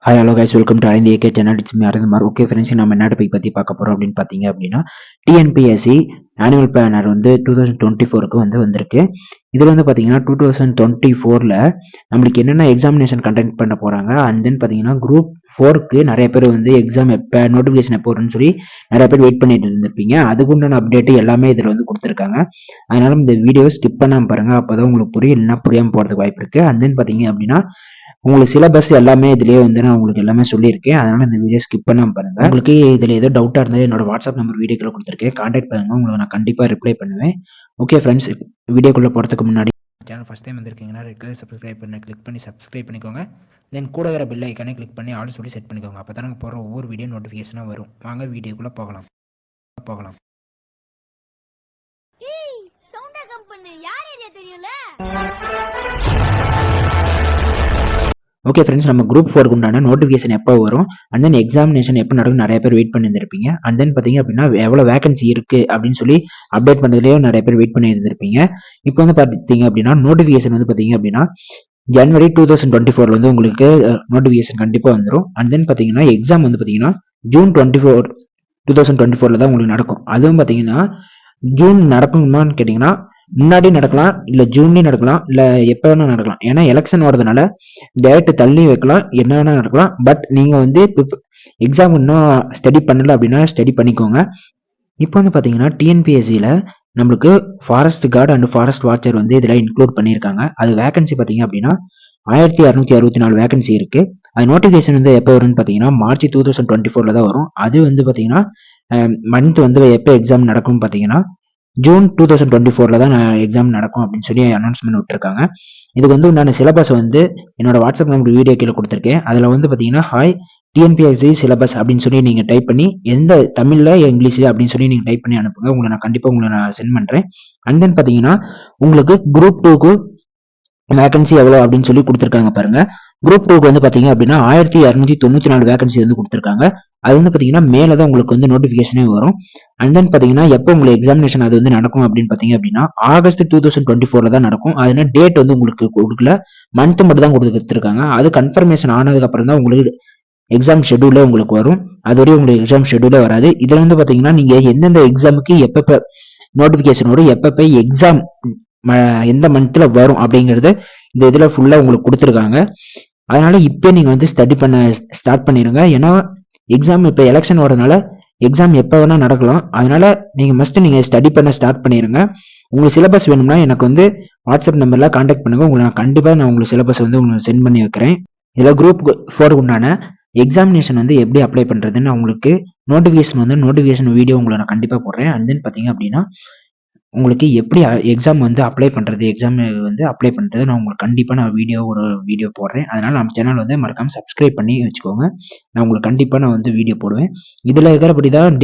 Hi hello guys, welcome to Aravind AK channel. It's me Aravind. Okay friends, நம்ம என்ன topic பற்றி பார்க்க போகிறோம் அப்படின்னு பார்த்தீங்க அப்படின்னா, டிஎன்பிஎஸ்சி ஆனுவல் பிளானர் வந்து 2024க்கு வந்திருக்கு. இதில் வந்து பார்த்தீங்கன்னா 2024ல் நம்மளுக்கு என்னென்ன எக்ஸாமினேஷன் கண்டக்ட் பண்ண போகிறாங்க, அண்ட் தென் பார்த்தீங்கன்னா குரூப் 4க்கு நிறைய பேர் வந்து எக்ஸாம் எப்போ நோட்டிஃபிகேஷன் எப்போ வரும்னு சொல்லி நிறைய பேர் வெயிட் பண்ணிட்டு இருந்திருப்பீங்க. அதுக்குண்டான அப்டேட்டு எல்லாமே இதில் வந்து கொடுத்துருக்காங்க. அதனால இந்த வீடியோவை ஸ்கிப் பண்ணாமல் பாருங்கள், அப்போ தான் உங்களுக்கு புரியும், இல்லைன்னா புரியாமல் போகிறதுக்கு வாய்ப்பு இருக்குது. அண்ட் தென் பார்த்தீங்க அப்படின்னா உங்களுக்கு சிலபஸ் எல்லாமே இதுலயே வந்து நான் உங்களுக்கு எல்லாமே சொல்லியிருக்கேன். அதனால இந்த வீடியோ ஸ்கிப் பண்ணாம பாருங்க. உங்களுக்கு இதுல ஏதோ டவுட்டா இருந்தா என்னோட வாட்ஸ்அப் நம்பர் வீடியோக்குள்ள கொடுத்துருக்கேன், கான்டாக்ட் பண்ணுங்க, உங்களுக்கு நான் கண்டிப்பா ரிப்ளை பண்ணுவேன். ஓகே ஃப்ரெண்ட்ஸ், வீடியோக்குள்ள போறதுக்கு முன்னாடி சேனல் ஃபர்ஸ்ட் டைம் வந்திருக்கீங்கன்னா ரெட் கலர் சப்ஸ்கிரைப் பண்ணி கிளிக் பண்ணி சப்ஸ்கிரைப் பண்ணிக்கோங்க. தென் கூட வர பெல் ஐக்கானே கிளிக் பண்ணி ஆல் சொல்லி செட் பண்ணிக்கோங்க. அப்போ தான் நாங்கள் போகிற ஒவ்வொரு வீடியோ நோட்டிஃபிகேஷனாக வரும். வாங்க வீடியோக்குள்ள போகலாம். ஓகே ஃப்ரெண்ட்ஸ், நம்ம குரூப் 4க்கு உண்டான நோட்டிஃபிகேஷன் எப்போ வரும், அண்ட் தென் எக்ஸாமினேஷன் எப்போ நடக்கும் நிறைய பேர் வெயிட் பண்ணியிருந்திருப்பீங்க. அண்ட் தென் பார்த்தீங்க அப்படின்னா எவ்வளோ வேகன்சி இருக்குது அப்படின்னு சொல்லி அப்டேட் பண்ணுறதுலேயே நிறைய பேர் வெயிட் பண்ணியிருந்திருப்பீங்க. இப்போ வந்து பார்த்தீங்க அப்படின்னா நோட்டிஃபிகேஷன் வந்து பார்த்தீங்க அப்படின்னா ஜனவரி 2024 வந்து உங்களுக்கு நோட்டிஃபிகேஷன் கண்டிப்பாக வந்துடும். அண்ட் தென் பார்த்தீங்கன்னா எக்ஸாம் வந்து பார்த்தீங்கன்னா ஜூன் 2024 தான் உங்களுக்கு நடக்கும். அதுவும் பார்த்தீங்கன்னா ஜூன் நடக்குமான்னு கேட்டிங்கன்னா முன்னாடி நடக்கலாம், இல்லை ஜூன்லேயும் நடக்கலாம், இல்லை எப்போ வேணா நடக்கலாம். ஏன்னா எலெக்ஷன் வரதுனால டேட்டு தள்ளி வைக்கலாம், என்ன வேணா நடக்கலாம். பட் நீங்கள் வந்து எக்ஸாம் இன்னும் ஸ்டடி பண்ணல அப்படின்னா ஸ்டடி பண்ணிக்கோங்க. இப்போ வந்து பார்த்தீங்கன்னா டிஎன்பிஎஸ்சியில் நம்மளுக்கு forest card and forest watcher வந்து இதில் இன்க்ளூட் பண்ணியிருக்காங்க. அது வேகன்சி பார்த்தீங்க அப்படின்னா 1664 வேகன்சி இருக்குது. அது நோட்டிஃபிகேஷன் வந்து எப்போ வரும்னு பார்த்தீங்கன்னா மார்ச் 2024 தான் வரும். அது வந்து பார்த்தீங்கன்னா மந்த் வந்து எப்போ எக்ஸாம் நடக்கும்னு பார்த்தீங்கன்னா ஜூன் 2024 தான் எக்ஸாம் நடக்கும் அப்படின்னு சொல்லி அனௌன்ஸ்மெண்ட் விட்டுருக்காங்க. இதுக்கு வந்து உண்டான சிலபஸ் வந்து என்னோட வாட்ஸ்அப் நம்பர் வீடியோ கீழே கொடுத்துருக்கேன். அதில் வந்து பார்த்தீங்கன்னா ஹாய் டிஎன்பிஎஸ்சி சிலபஸ் அப்படின்னு சொல்லி நீங்கள் டைப் பண்ணி எந்த தமிழில் இங்கிலீஷ் அப்படின்னு சொல்லி நீங்கள் டைப் பண்ணி அனுப்புங்க. உங்களை நான் கண்டிப்பாக நான் சென்ட் பண்ணுறேன். அண்ட் தென் பார்த்தீங்கன்னா உங்களுக்கு குரூப் 2க்கு வேகன்சி எவ்வளோ அப்படின்னு சொல்லி கொடுத்துருக்காங்க பாருங்க. குரூப் 2க்கு வந்து பார்த்தீங்க அப்படின்னா 1294 வேகன்சி வந்து கொடுத்துருக்காங்க. அது வந்து பார்த்தீங்கன்னா மேலே தான் உங்களுக்கு வந்து நோட்டிஃபிகேஷனே வரும். அண்ட் தென் பார்த்தீங்கன்னா எப்போ உங்களுக்கு எக்ஸாமினேஷன் அது வந்து நடக்கும் அப்படின்னு பார்த்தீங்க அப்படின்னா ஆகஸ்ட் 2024 தான் நடக்கும். அதனால டேட் வந்து உங்களுக்கு கொடுக்கல, மந்த் மட்டும் தான் கொடுத்துருக்காங்க. அது கன்ஃபர்மேஷன் ஆனதுக்கப்புறம் தான் உங்களுக்கு எக்ஸாம் ஷெடியூலே உங்களுக்கு வரும். அதுவரையும் உங்களுக்கு எக்ஸாம் ஷெடியூலே வராது. இதில் வந்து பார்த்தீங்கன்னா நீங்கள் எந்தெந்த எக்ஸாமுக்கு எப்பப்போ நோட்டிஃபிகேஷன் வரும், எப்பப்போ எக்ஸாம் எந்த மந்த்ல வரும் அப்படிங்கிறது இந்த இதில் ஃபுல்லாக உங்களுக்கு கொடுத்துருக்காங்க. அதனால இப்போ நீங்கள் வந்து ஸ்டடி பண்ண ஸ்டார்ட் பண்ணிடுங்க. ஏன்னா எக்ஸாம் இப்போ எலெக்ஷன் வரதுனால எக்ஸாம் எப்போ வேணா நடக்கலாம். அதனால நீங்கள் ஸ்டடி பண்ண ஸ்டார்ட் பண்ணிடுங்க. உங்களுக்கு சிலபஸ் வேணும்னா எனக்கு வந்து வாட்ஸ்அப் நம்பரில் கான்டாக்ட் பண்ணுங்க. உங்களுக்கு உங்களுக்கு சிலபஸ் வந்து உங்களுக்கு சென்ட் பண்ணி வைக்கிறேன். இதில் குரூப் 4 உண்டான எக்ஸாமினேஷன் வந்து எப்படி அப்ளை பண்ணுறதுன்னு உங்களுக்கு நோட்டிஃபிகேஷன் வீடியோ உங்களை நான் கண்டிப்பாக போடுறேன். அண்ட் தென் பார்த்தீங்க அப்படின்னா உங்களுக்கு எப்படி எக்ஸாம் வந்து அப்ளை பண்ணுறது நான் உங்களுக்கு கண்டிப்பாக ஒரு வீடியோ போடுறேன். அதனால் நம்ம சேனல் வந்து மறக்காமல் சப்ஸ்கிரைப் பண்ணி வச்சுக்கோங்க. நான் உங்களுக்கு கண்டிப்பாக வந்து வீடியோ போடுவேன். இதில் இருக்கிறபடி தான்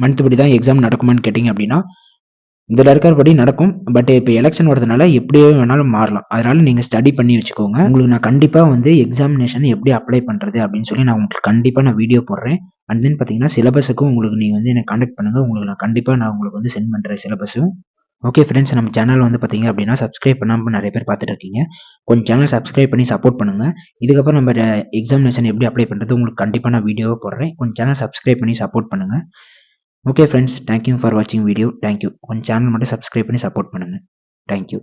மந்த் படி தான் எக்ஸாம் நடக்குமான்னு கேட்டிங்க அப்படின்னா இதில் இருக்கிறபடி நடக்கும். பட் இப்போ எலெக்ஷன் வரதுனால எப்படியே வேணாலும் மாறலாம். அதனால நீங்கள் ஸ்டடி பண்ணி வச்சுக்கோங்க. உங்களுக்கு நான் கண்டிப்பாக வந்து எக்ஸாமினேஷன் எப்படி அப்ளை பண்ணுறது அப்படின்னு சொல்லி நான் உங்களுக்கு கண்டிப்பாக வீடியோ போடுறேன். அண்ட் தென் பார்த்தீங்கன்னா சிலபஸுக்கும் உங்களுக்கு நீங்கள் வந்து எனக்கு கான்டாக்ட் பண்ணுங்கள். உங்களுக்கு நான் கண்டிப்பாக உங்களுக்கு வந்து சென்ட் பண்ணுறேன் சிலபஸும். ஓகே ஃப்ரெண்ட்ஸ், நம்ம சேனல் வந்து பார்த்தீங்க அப்படின்னா சப்ஸ்கிரைப் பண்ணாமல் நிறைய பேர் பார்த்துட்டு இருக்கீங்க. கொஞ்சம் சேனல் சப்ஸ்கிரைப் பண்ணி சப்போர்ட் பண்ணுங்கள். இதுக்கப்புறம் நம்ம எக்ஸாமினேஷன் எப்படி அப்ளை பண்ணுறது உங்களுக்கு கண்டிப்பாக நான் வீடியோவை போடுறேன். கொஞ்சம் சேனல் சப்ஸ்கிரைப் பண்ணி சப்போர்ட் பண்ணுங்கள். ஓகே ஃப்ரெண்ட்ஸ், தேங்க்யூ ஃபார் வாட்சிங் வீடியோ. தேங்க்யூ. கொஞ்சம் சேனல் மட்டும் சப்ஸ்கிரைப் பண்ணி சப்போர்ட் பண்ணுங்கள். தேங்க்யூ.